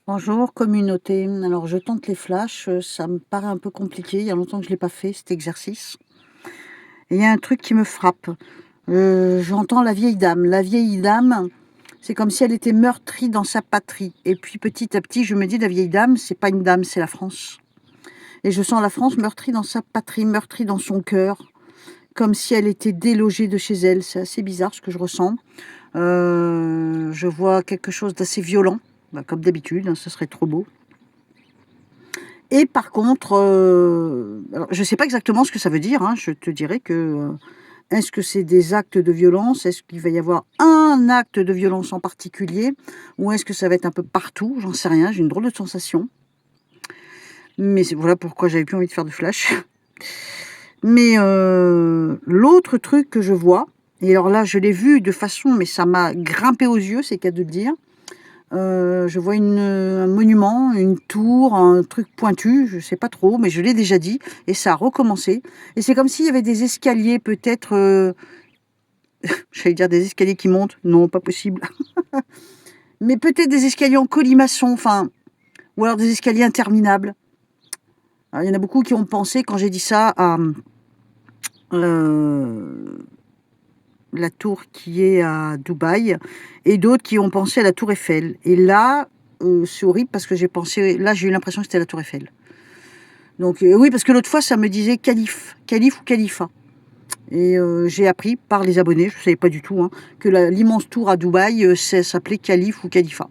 Bonjour communauté. Alors je tente les flashs, ça me paraît un peu compliqué, il y a longtemps que je ne l'ai pas fait cet exercice. Et il y a un truc qui me frappe. J'entends la vieille dame. La vieille dame, c'est comme si elle était meurtrie dans sa patrie. Et puis petit à petit, je me dis la vieille dame, c'est pas une dame, c'est la France. Et je sens la France meurtrie dans sa patrie, meurtrie dans son cœur, comme si elle était délogée de chez elle. C'est assez bizarre ce que je ressens. Je vois quelque chose d'assez violent, comme d'habitude, hein, ce serait trop beau. Et par contre, alors je ne sais pas exactement ce que ça veut dire, hein, je te dirais que, est-ce que c'est des actes de violence? Est-ce qu'il va y avoir un acte de violence en particulier? Ou est-ce que ça va être un peu partout? J'en sais rien, j'ai une drôle de sensation. Mais voilà pourquoi j'avais plus envie de faire de flash. Mais l'autre truc que je vois, et alors là je l'ai vu de façon, mais ça m'a grimpé aux yeux, c'est le cas de le dire. Je vois un monument, une tour, un truc pointu, je sais pas trop, mais je l'ai déjà dit et ça a recommencé et c'est comme s'il y avait des escaliers peut-être, j'allais dire des escaliers qui montent, non, pas possible. Mais peut-être des escaliers en colimaçon, enfin, ou alors des escaliers interminables. Alors il y en a beaucoup qui ont pensé, quand j'ai dit ça, à, la tour qui est à Dubaï et d'autres qui ont pensé à la tour Eiffel et là, c'est horrible parce que j'ai eu l'impression que c'était la tour Eiffel. Donc oui, parce que l'autre fois, ça me disait calife ou califat. Et j'ai appris par les abonnés, je ne savais pas du tout, hein, que l'immense tour à Dubaï, ça s'appelait calife ou califat.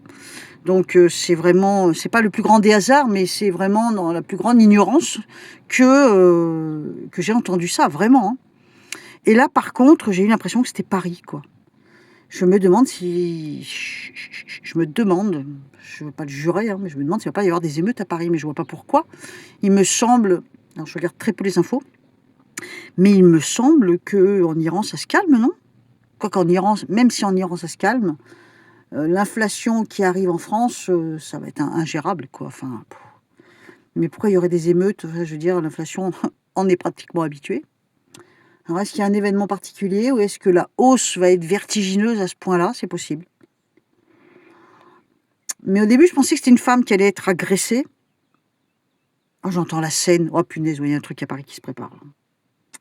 Donc c'est pas le plus grand des hasards, mais c'est vraiment dans la plus grande ignorance que j'ai entendu ça, vraiment, hein. Et là, par contre, j'ai eu l'impression que c'était Paris, quoi. Je me demande, je ne veux pas le jurer, hein, mais je me demande s'il ne va pas y avoir des émeutes à Paris, mais je ne vois pas pourquoi. Il me semble, alors je regarde très peu les infos, mais il me semble qu'en Iran, ça se calme, non? Quoi qu'en Iran, même si en Iran, ça se calme, l'inflation qui arrive en France, ça va être ingérable, quoi. Enfin, mais pourquoi il y aurait des émeutes? Enfin, je veux dire, l'inflation, on est pratiquement habitué. Alors, est-ce qu'il y a un événement particulier ou est-ce que la hausse va être vertigineuse à ce point-là? C'est possible. Mais au début, je pensais que c'était une femme qui allait être agressée. Oh, j'entends la scène. Oh punaise, il y a un truc à Paris qui se prépare, là.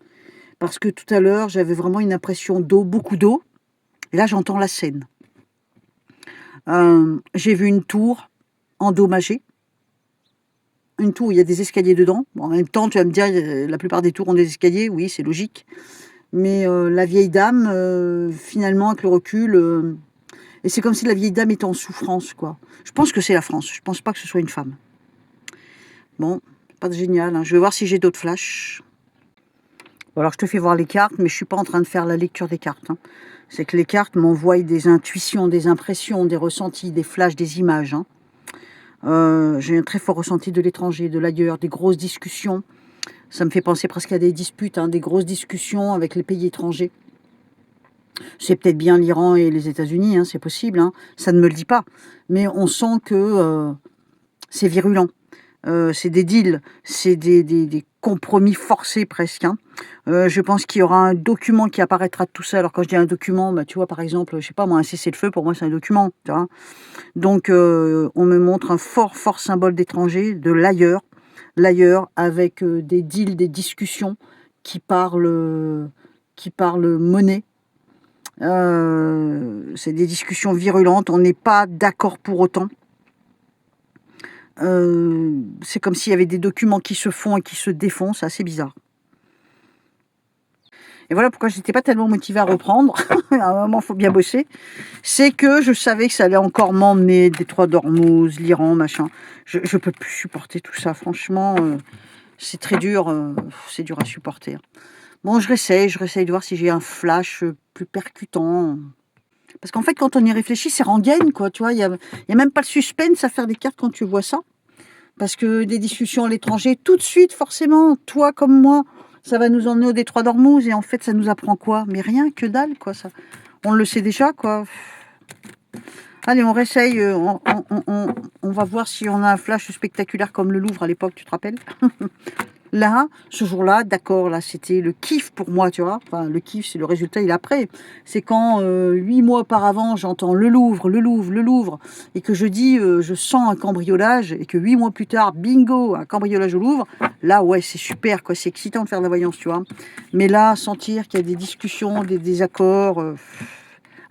Parce que tout à l'heure, j'avais vraiment une impression d'eau, beaucoup d'eau. Et là, j'entends la Seine. J'ai vu une tour endommagée. Une tour où il y a des escaliers dedans. Bon, en même temps, tu vas me dire, la plupart des tours ont des escaliers. Oui, c'est logique. Mais la vieille dame, finalement, avec le recul, et c'est comme si la vieille dame était en souffrance, quoi. Je pense que c'est la France. Je pense pas que ce soit une femme. Bon, pas de génial, hein. Je vais voir si j'ai d'autres flashs. Bon, alors, je te fais voir les cartes, mais je suis pas en train de faire la lecture des cartes, hein. C'est que les cartes m'envoient des intuitions, des impressions, des ressentis, des flashs, des images, hein. J'ai un très fort ressenti de l'étranger, de l'ailleurs, des grosses discussions. Ça me fait penser presque à des disputes, hein, des grosses discussions avec les pays étrangers. C'est peut-être bien l'Iran et les États-Unis, hein, c'est possible, hein. Ça ne me le dit pas. Mais on sent que c'est virulent. C'est des deals, c'est des compromis forcés presque, hein. Je pense qu'il y aura un document qui apparaîtra de tout ça. Alors quand je dis un document, tu vois, par exemple, je sais pas moi, un cessez-le-feu, pour moi c'est un document, tu vois. Donc on me montre un fort, fort symbole d'étranger, de l'ailleurs. L'ailleurs avec des deals, des discussions qui parlent monnaie. C'est des discussions virulentes, on n'est pas d'accord pour autant. C'est comme s'il y avait des documents qui se font et qui se défont, c'est assez bizarre. Et voilà pourquoi je n'étais pas tellement motivée à reprendre. À un moment, il faut bien bosser. C'est que je savais que ça allait encore m'emmener, Détroit d'Ormuz, l'Iran, machin. Je peux plus supporter tout ça, franchement. C'est très dur, c'est dur à supporter. Bon, je réessaye de voir si j'ai un flash plus percutant. Parce qu'en fait, quand on y réfléchit, c'est rengaine, quoi. Tu vois, il y a même pas le suspense à faire des cartes quand tu vois ça. Parce que des discussions à l'étranger, tout de suite, forcément, toi comme moi, ça va nous emmener au Détroit d'Ormuz. Et en fait, ça nous apprend quoi? Mais rien, que dalle, quoi. Ça. On le sait déjà, quoi. Allez, on réessaye. On va voir si on a un flash spectaculaire comme le Louvre à l'époque, tu te rappelles? Là, ce jour-là, d'accord, là, c'était le kiff pour moi, tu vois. Enfin, le kiff, c'est le résultat, il est après. C'est quand, 8 mois auparavant, j'entends le Louvre, le Louvre, le Louvre, et que je dis, je sens un cambriolage, et que 8 mois plus tard, bingo, un cambriolage au Louvre. Là, ouais, c'est super, quoi. C'est excitant de faire de la voyance, tu vois. Mais là, sentir qu'il y a des discussions, des désaccords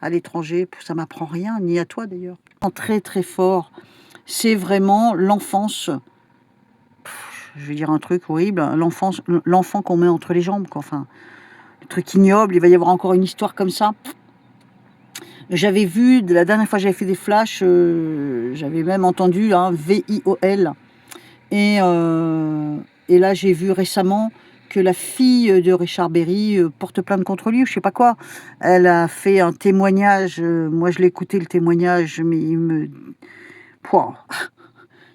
à l'étranger, ça m'apprend rien, ni à toi d'ailleurs. Très, très fort, c'est vraiment l'enfance. Je vais dire un truc horrible, l'enfant qu'on met entre les jambes, quoi. Enfin, le truc ignoble, il va y avoir encore une histoire comme ça. J'avais vu, la dernière fois que j'avais fait des flashs, j'avais même entendu hein, VIOL. Et là, j'ai vu récemment que la fille de Richard Berry porte plainte contre lui, ou je sais pas quoi. Elle a fait un témoignage, moi je l'ai écouté le témoignage, mais il me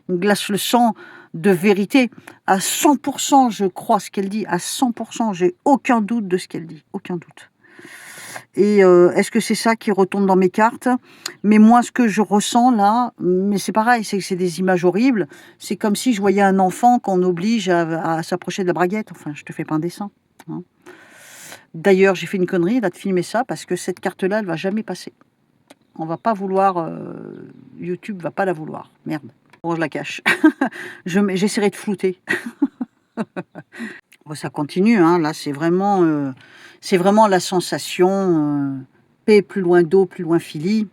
glace le sang de vérité. À 100%, je crois ce qu'elle dit. À 100%, j'ai aucun doute de ce qu'elle dit. Aucun doute. Et est-ce que c'est ça qui retombe dans mes cartes? Mais moi, ce que je ressens là, mais c'est pareil, c'est que c'est des images horribles. C'est comme si je voyais un enfant qu'on oblige à s'approcher de la braguette. Enfin, je te fais pas un dessin. Hein. D'ailleurs, j'ai fait une connerie là de filmer ça parce que cette carte-là, elle va jamais passer. On va pas vouloir... YouTube va pas la vouloir. Merde. Bon, je la cache. J'essaierai de flouter. Bon, ça continue, hein. Là, c'est vraiment la sensation paix plus loin d'eau, plus loin Philly.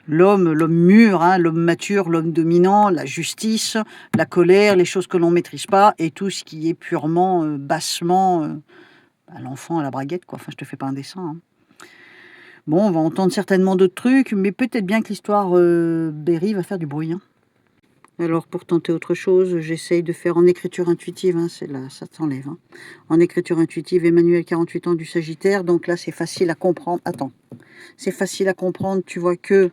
L'homme mûr, hein, l'homme mature, l'homme dominant, la justice, la colère, les choses que l'on ne maîtrise pas, et tout ce qui est purement, bassement, l'enfant à la braguette, quoi. Enfin, je te fais pas un dessin. Hein. Bon, on va entendre certainement d'autres trucs, mais peut-être bien que l'histoire Berry va faire du bruit. Hein. Alors, pour tenter autre chose, j'essaye de faire en écriture intuitive, hein, c'est là, ça t'enlève. Hein. En écriture intuitive, Emmanuel, 48 ans, du Sagittaire, donc là, c'est facile à comprendre. Attends, c'est facile à comprendre, tu vois que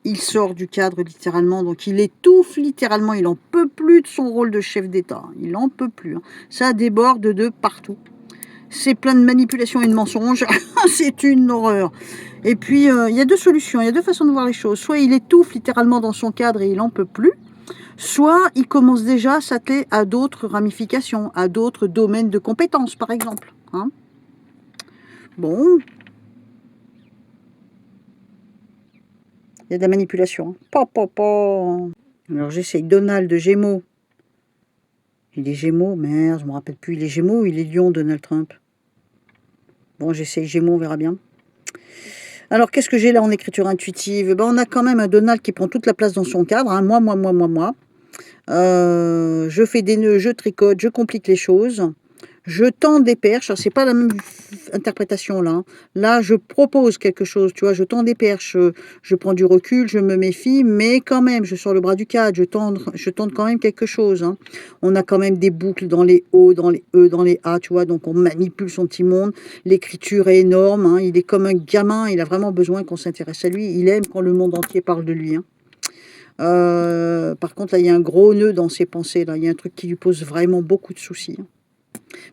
il sort du cadre littéralement, donc il étouffe littéralement, il n'en peut plus de son rôle de chef d'État, il n'en peut plus. Hein. Ça déborde de partout. C'est plein de manipulations et de mensonges, c'est une horreur. Et puis, il y a deux solutions, il y a deux façons de voir les choses. Soit il étouffe littéralement dans son cadre et il n'en peut plus, soit il commence déjà à s'atteler à d'autres ramifications, à d'autres domaines de compétences, par exemple. Hein. Bon. Il y a de la manipulation. Alors j'essaye Donald de Gémeaux. Il est Gémeaux, merde, je me rappelle plus. Il est Gémeaux ou il est Lion, Donald Trump? Bon, j'essaye Gémeaux, on verra bien. Alors, qu'est-ce que j'ai là en écriture intuitive? On a quand même un Donald qui prend toute la place dans son cadre. Hein. Moi. Je fais des nœuds, je tricote, je complique les choses. Je tends des perches. C'est pas la même interprétation là. Hein. Là, je propose quelque chose. Tu vois, je tends des perches. Je prends du recul, je me méfie, mais quand même, je sors le bras du cadre. Je tente quand même quelque chose. Hein. On a quand même des boucles dans les O, dans les E, dans les A. Tu vois, donc on manipule son petit monde. L'écriture est énorme. Hein. Il est comme un gamin. Il a vraiment besoin qu'on s'intéresse à lui. Il aime quand le monde entier parle de lui. Hein. Par contre, là, il y a un gros nœud dans ses pensées. Là, il y a un truc qui lui pose vraiment beaucoup de soucis. Hein.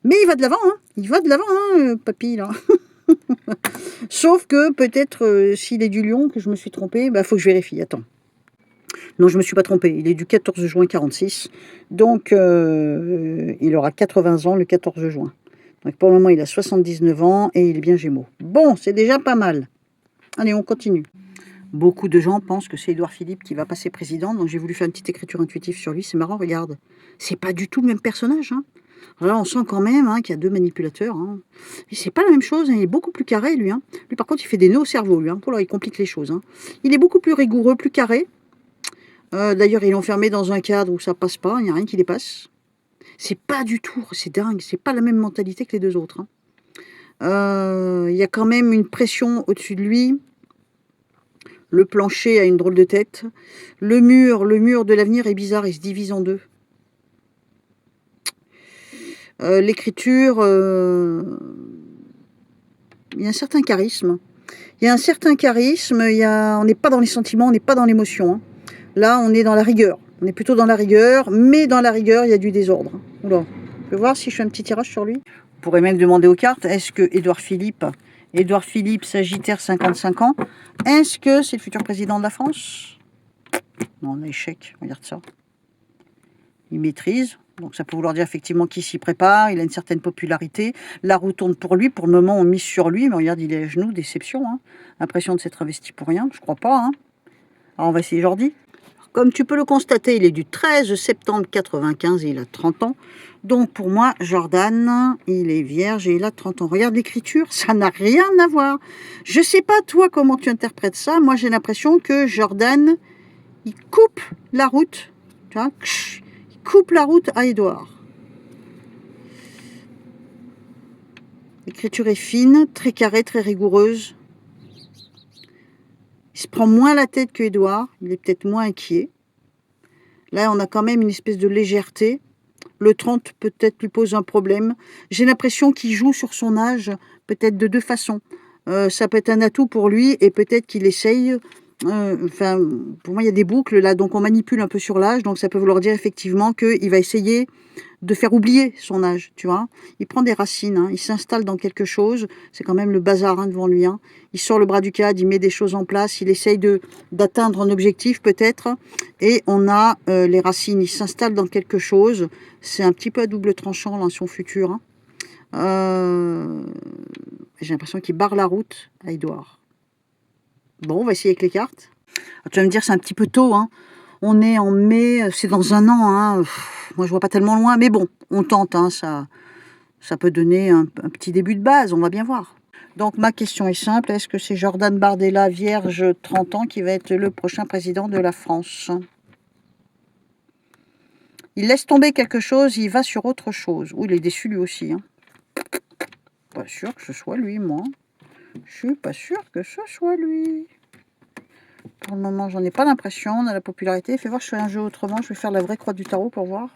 Mais il va de l'avant, hein. Il va de l'avant, hein, papy, là. Sauf que peut-être, s'il est du Lion, que je me suis trompée, faut que je vérifie. Attends. Non, je ne me suis pas trompée. Il est du 14 juin 46. Donc, il aura 80 ans le 14 juin. Donc, pour le moment, il a 79 ans et il est bien Gémeaux. Bon, c'est déjà pas mal. Allez, on continue. Beaucoup de gens pensent que c'est Édouard Philippe qui va passer président, donc j'ai voulu faire une petite écriture intuitive sur lui. C'est marrant, regarde. C'est pas du tout le même personnage, hein. Alors là, on sent quand même hein, qu'il y a deux manipulateurs. Hein. Et c'est pas la même chose, hein. Il est beaucoup plus carré, lui. Hein. Lui, par contre, il fait des nœuds au cerveau, lui. Hein. Pour là, il complique les choses. Hein. Il est beaucoup plus rigoureux, plus carré. D'ailleurs, il est enfermé dans un cadre où ça passe pas, il n'y a rien qui dépasse. C'est pas du tout, c'est dingue, c'est pas la même mentalité que les deux autres. Hein. Il y a quand même une pression au-dessus de lui. Le plancher a une drôle de tête. Le mur de l'avenir est bizarre, il se divise en deux. L'écriture, il y a un certain charisme. On n'est pas dans les sentiments, on n'est pas dans l'émotion. Hein. Là, on est dans la rigueur. On est plutôt dans la rigueur, mais dans la rigueur, il y a du désordre. Oula. Je vais voir si je fais un petit tirage sur lui. On pourrait même demander aux cartes, est-ce que Édouard Philippe, Sagittaire, 55 ans, est-ce que c'est le futur président de la France? Non, on a échec, regarde ça. il maîtrise. Donc ça peut vouloir dire effectivement qu'il s'y prépare, il a une certaine popularité. La roue tourne pour lui, pour le moment on mise sur lui, mais regarde, il est à genoux, déception. Hein. Impression de s'être investi pour rien, je crois pas. Hein. Alors on va essayer Jordi. Comme tu peux le constater, il est du 13 septembre 95 et il a 30 ans. Donc pour moi, Jordan, il est vierge et il a 30 ans. Regarde l'écriture, ça n'a rien à voir. Je sais pas toi comment tu interprètes ça. Moi j'ai l'impression que Jordan, il coupe la route. Tu vois, il coupe la route à Édouard. L'écriture est fine, très carrée, très rigoureuse. Il se prend moins la tête que Édouard, il est peut-être moins inquiet. Là, on a quand même une espèce de légèreté. Le 30 peut-être lui pose un problème. J'ai l'impression qu'il joue sur son âge, peut-être de deux façons. Ça peut être un atout pour lui et peut-être qu'il essaye. Pour moi, il y a des boucles là, donc on manipule un peu sur l'âge. Donc ça peut vouloir dire effectivement qu'il va essayer de faire oublier son âge, tu vois. Il prend des racines, hein, il s'installe dans quelque chose, c'est quand même le bazar hein, devant lui. Hein. Il sort le bras du cadre, il met des choses en place, il essaye d'atteindre un objectif peut-être, et on a les racines, il s'installe dans quelque chose, c'est un petit peu à double tranchant là, son futur. Hein. J'ai l'impression qu'il barre la route à Édouard. Bon, on va essayer avec les cartes. Tu vas me dire c'est un petit peu tôt, hein. On est en mai, c'est dans un an. Hein. Moi, je vois pas tellement loin, mais bon, on tente. Hein, ça peut donner un petit début de base, on va bien voir. Donc, ma question est simple. Est-ce que c'est Jordan Bardella, vierge, 30 ans, qui va être le prochain président de la France? Il laisse tomber quelque chose, il va sur autre chose. Ouh, il est déçu lui aussi. Hein. Pas sûr que ce soit lui, moi. Je suis pas sûre que ce soit lui. Pour le moment, j'en ai pas l'impression. On a la popularité. Fais voir, je fais un jeu autrement. Je vais faire la vraie croix du tarot pour voir.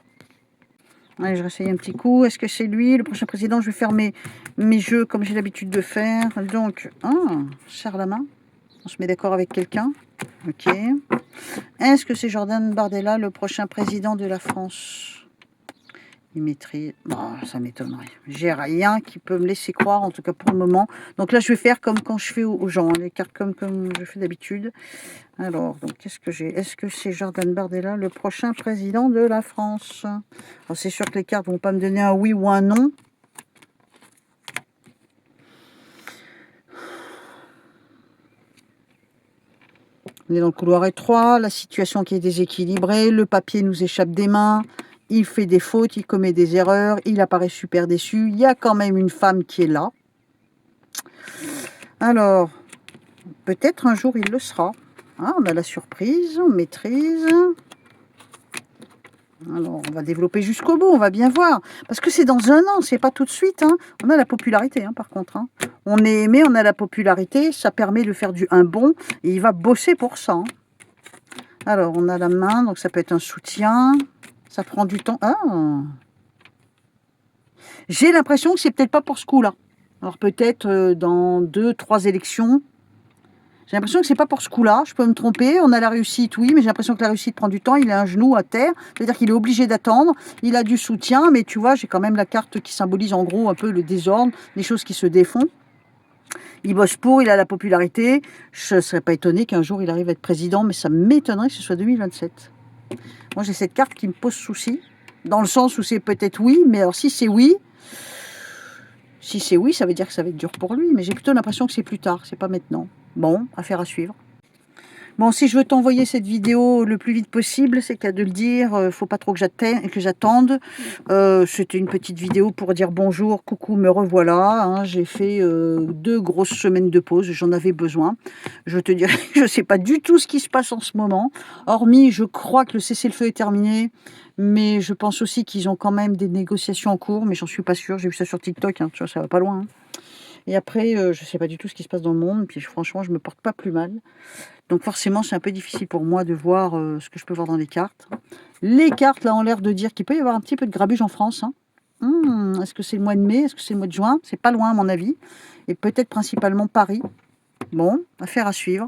Allez, je vais essayer un petit coup. Est-ce que c'est lui, le prochain président? Je vais faire mes jeux comme j'ai l'habitude de faire. Donc, serre la main. On se met d'accord avec quelqu'un. Ok. Est-ce que c'est Jordan Bardella, le prochain président de la France? Il maîtrise. Bon, ça m'étonnerait. J'ai rien qui peut me laisser croire, en tout cas pour le moment. Donc là, je vais faire comme quand je fais aux gens, les cartes comme je fais d'habitude. Alors, donc, qu'est-ce que j'ai? Est-ce que c'est Jordan Bardella, le prochain président de la France? Alors, c'est sûr que les cartes vont pas me donner un oui ou un non. On est dans le couloir étroit, la situation qui est déséquilibrée, le papier nous échappe des mains, il fait des fautes, il commet des erreurs, il apparaît super déçu. Il y a quand même une femme qui est là. Alors, peut-être un jour il le sera. Ah, on a la surprise, on maîtrise. Alors, on va développer jusqu'au bout, on va bien voir. Parce que c'est dans un an, c'est pas tout de suite. Hein. On a la popularité, hein, par contre. Hein. On est aimé, on a la popularité, ça permet de faire un bond, et il va bosser pour ça. Hein. Alors, on a la main, donc ça peut être un soutien. Ça prend du temps. Ah, j'ai l'impression que c'est peut-être pas pour ce coup-là. Alors, peut-être dans 2-3 élections. J'ai l'impression que c'est pas pour ce coup-là, je peux me tromper, on a la réussite, oui, mais j'ai l'impression que la réussite prend du temps, il a un genou à terre, c'est-à-dire qu'il est obligé d'attendre, il a du soutien, mais tu vois, j'ai quand même la carte qui symbolise en gros un peu le désordre, les choses qui se défont. Il bosse pour, il a la popularité, je ne serais pas étonné qu'un jour il arrive à être président, mais ça m'étonnerait que ce soit 2027. Moi j'ai cette carte qui me pose souci, dans le sens où c'est peut-être oui, mais alors si c'est oui, ça veut dire que ça va être dur pour lui, mais j'ai plutôt l'impression que c'est plus tard, c'est pas maintenant. Bon, affaire à suivre. Bon, si je veux t'envoyer cette vidéo le plus vite possible, c'est qu'à de le dire, faut pas trop que j'attende. C'était une petite vidéo pour dire bonjour, coucou, me revoilà. Hein, j'ai fait 2 grosses semaines de pause, j'en avais besoin. Je te dirais, je sais pas du tout ce qui se passe en ce moment. Hormis, je crois que le cessez-le-feu est terminé, mais je pense aussi qu'ils ont quand même des négociations en cours, mais j'en suis pas sûre. J'ai vu ça sur TikTok, hein, tu vois, ça va pas loin. Hein. Et après, je ne sais pas du tout ce qui se passe dans le monde, puis franchement, je me porte pas plus mal. Donc forcément, c'est un peu difficile pour moi de voir ce que je peux voir dans les cartes. Les cartes, là, ont l'air de dire qu'il peut y avoir un petit peu de grabuge en France. Hein. Est-ce que c'est le mois de mai? Est-ce que c'est le mois de juin? C'est pas loin, à mon avis. Et peut-être principalement Paris. Bon, affaire à suivre.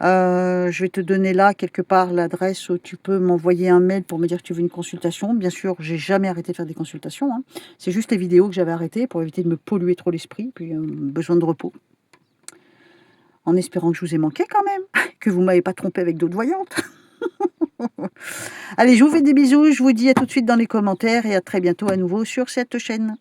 Je vais te donner là, quelque part, l'adresse où tu peux m'envoyer un mail pour me dire que tu veux une consultation. Bien sûr, j'ai jamais arrêté de faire des consultations. Hein. C'est juste les vidéos que j'avais arrêtées pour éviter de me polluer trop l'esprit, puis besoin de repos. En espérant que je vous ai manqué quand même, que vous ne m'avez pas trompé avec d'autres voyantes. Allez, je vous fais des bisous, je vous dis à tout de suite dans les commentaires et à très bientôt à nouveau sur cette chaîne.